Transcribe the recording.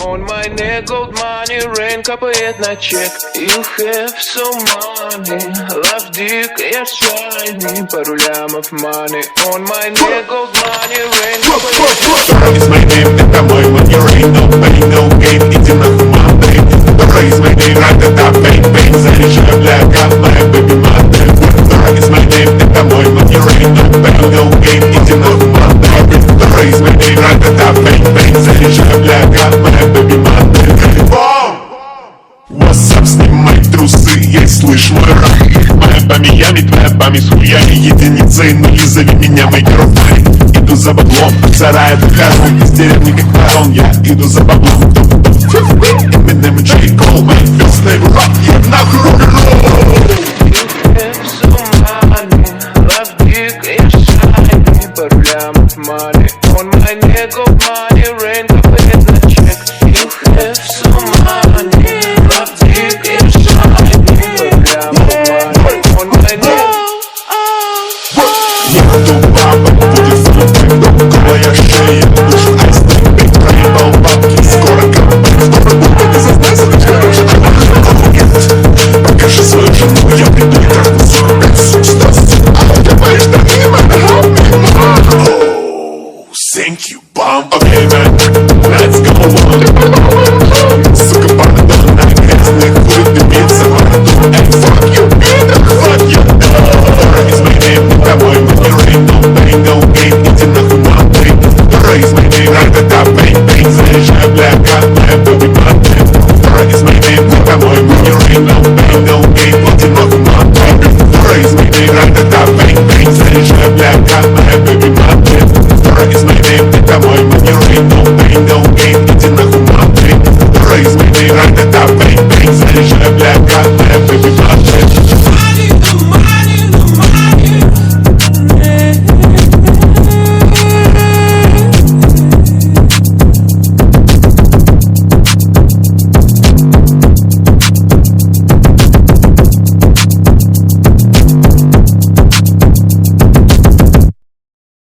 On my neck gold money, rain капает на чек. You have so money, love dick, я shiny. Пару лямов money. On my neck gold money, rain капает на чек. Is my name, это мой money, rain, no pain, no gain, иди нахуй, мандай. Is my name, ра-та-та, бэнг-бэнг, заряжаю для моя baby mother. Is my name, это мой money, rain, no pain, no gain, иди нахуй, мандай. Is my name, ра-та-та, бэнг-бэнг, заряжаю для моя baby mother. What's up, снимай трусы, я слышу мой рэп. Моя по Миями, твоя память с хуями, единицы и нули, зови меня мой girlfriend. Иду за баблом, от сарая до хором, из деревни как ворон, я иду за баблом. Eminem и J. Cole, my first name rock, я нахуй рок-н-ролл. You have so money, love dick, я shiny. Пару лямов money. On my neck gold money.